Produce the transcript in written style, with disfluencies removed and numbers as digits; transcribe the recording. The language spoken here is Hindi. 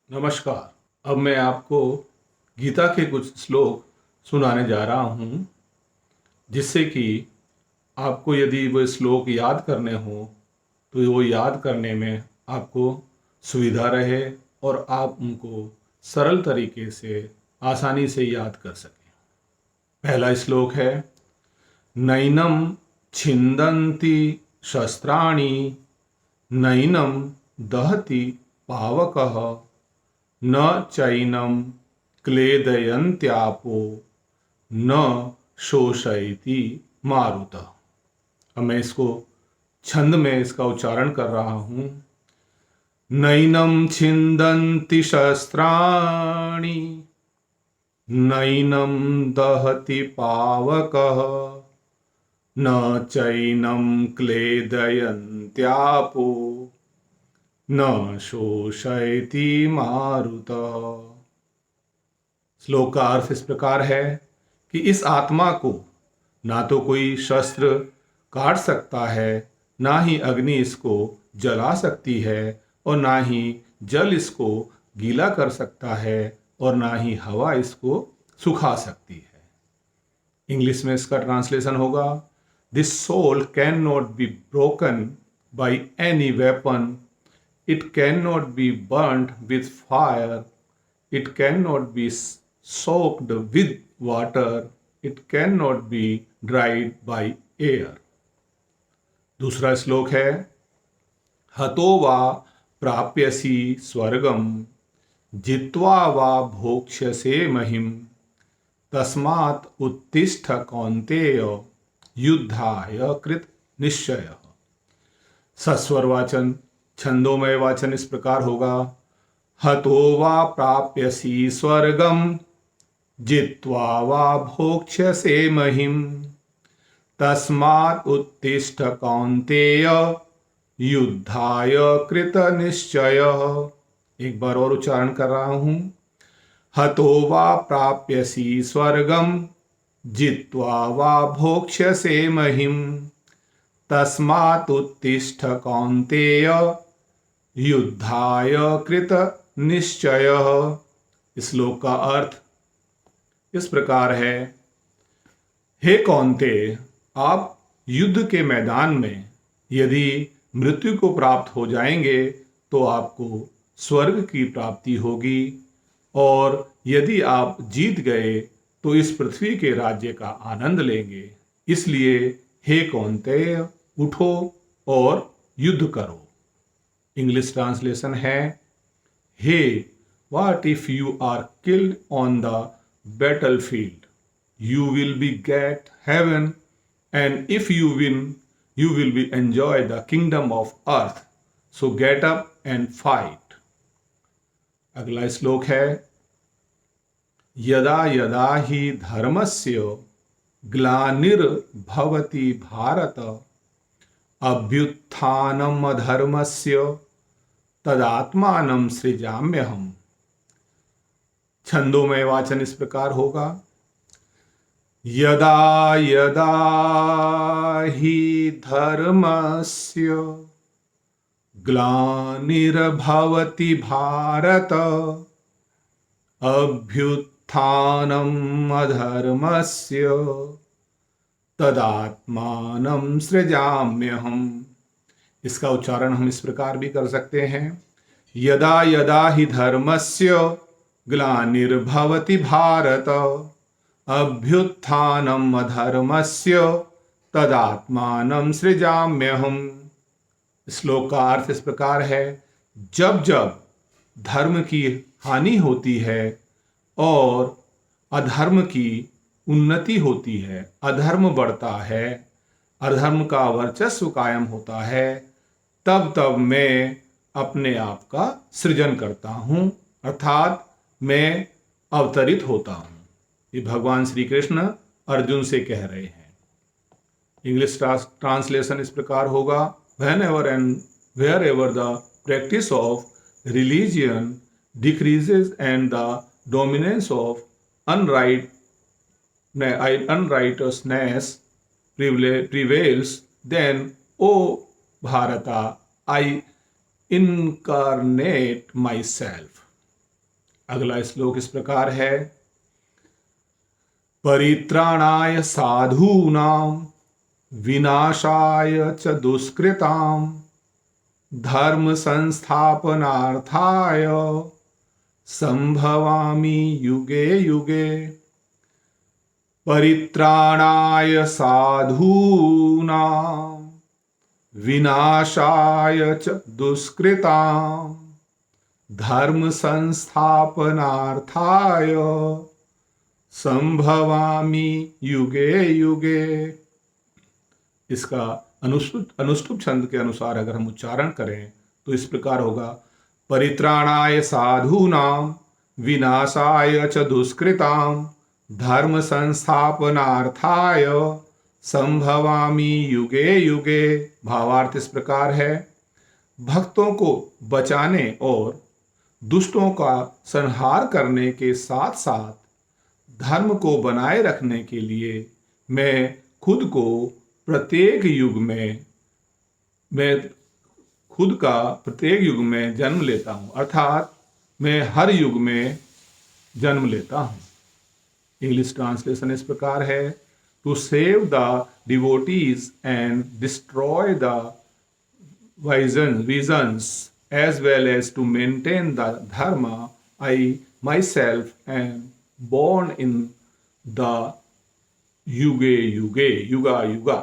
नमस्कार। अब मैं आपको गीता के कुछ श्लोक सुनाने जा रहा हूँ, जिससे कि आपको यदि वो श्लोक याद करने हो तो वो याद करने में आपको सुविधा रहे और आप उनको सरल तरीके से आसानी से याद कर सकें। पहला श्लोक है, नैनं छिन्दन्ति शस्त्राणि नैनं दहति पावकः न चैनं क्लेदयन्त्यापो न शोषयति मारुतः। अब मैं इसको छंद में इसका उच्चारण कर रहा हूँ। नैनं छिन्दन्ति शस्त्राणि नैनं दहति पावकः न चैनं क्लेदयन्त्यापो न शोषयति मारुतः। श्लोक का अर्थ इस प्रकार है कि इस आत्मा को ना तो कोई शस्त्र काट सकता है, ना ही अग्नि इसको जला सकती है, और ना ही जल इसको गीला कर सकता है, और ना ही हवा इसको सुखा सकती है। इंग्लिश में इसका ट्रांसलेशन होगा, this soul cannot be broken by any weapon, it cannot be burned with fire, it cannot be soaked with water, it cannot be dried by air। दूसरा श्लोक है, हतो वा प्राप्यसि स्वर्गम जित्वा वा भोक्ष्यसे महिम तस्मात् उत्तिष्ठ कौन्तेय युद्धाय कृत निश्चय। सस्वर वाचन छंदोमय वाचन इस प्रकार होगा, हतो वा प्राप्यसि स्वर्गम जित्वा वा भोक्ष्यसे महिम तस्मात् उत्तिष्ठ कौन्तेय युद्धाय कृत निश्चय। एक बार और उच्चारण कर रहा हूं, हतो वा प्राप्यसि स्वर्गम जित्वा वा भोक्ष्यसे महिम तस्मात् उत्तिष्ठ कौन्तेय युद्धाय कृत निश्चय। श्लोक का अर्थ इस प्रकार है, हे कौन्तेय, आप युद्ध के मैदान में यदि मृत्यु को प्राप्त हो जाएंगे तो आपको स्वर्ग की प्राप्ति होगी, और यदि आप जीत गए तो इस पृथ्वी के राज्य का आनंद लेंगे। इसलिए हे कौन्तेय, उठो और युद्ध करो। इंग्लिश ट्रांसलेशन है, हे what if you are killed on the battlefield, you will be get heaven, and if you win you will be enjoy the kingdom of earth, so get up and fight। अगला श्लोक है, यदा यदा हि धर्मस्य ग्लानिर्भवति भारत अभ्युत्थानम् अधर्मस्य तदात्मानं सृजाम्यहम्। छंदोमय वाचन इस प्रकार होगा, यदा यदा हि धर्मस्य ग्लानिर्भवति भारत अभ्युत्थानम् अधर्मस्य तदात्मानं सृजाम्यहम्। इसका उच्चारण हम इस प्रकार भी कर सकते हैं, यदा यदा हि धर्मस्य ग्लानिर्भवति भारत अभ्युत्थानम् अधर्मस्य तदात्मानं सृजाम्यहम्। श्लोक का अर्थ इस प्रकार है, जब जब धर्म की हानि होती है और अधर्म की उन्नति होती है, अधर्म बढ़ता है, अधर्म का वर्चस्व कायम होता है, तब तब मैं अपने आप का सृजन करता हूँ, अर्थात मैं अवतरित होता हूँ। ये भगवान श्री कृष्ण अर्जुन से कह रहे हैं। इंग्लिश ट्रांसलेशन इस प्रकार होगा, whenever and wherever the practice of religion decreases and the dominance of unrighteousness prevails, then, O Bharata, I incarnate myself। अगला श्लोक इस प्रकार है, परित्राणाय साधूनां विनाशाय च दुष्कृतां धर्म संस्थापनार्थाय संभवामि युगे युगे। परित्राणाय साधूनां विनाशाय च दुष्कृतां धर्म संस्थापनार्थाय संभवामि युगे युगे। इसका अनुष्टुप छंद के अनुसार अगर हम उच्चारण करें तो इस प्रकार होगा, परित्राणाय साधूनां विनाशाय च दुष्कृतां धर्म संस्थापनार्थाय संभवामि युगे युगे। भावार्थ इस प्रकार है, भक्तों को बचाने और दुष्टों का संहार करने के साथ साथ धर्म को बनाए रखने के लिए मैं खुद को प्रत्येक युग में जन्म लेता हूँ, अर्थात मैं हर युग में जन्म लेता हूँ। इंग्लिश ट्रांसलेशन इस प्रकार है, to save the devotees and destroy the visions as well as to maintain the dharma, I myself am born in the yuga yuga.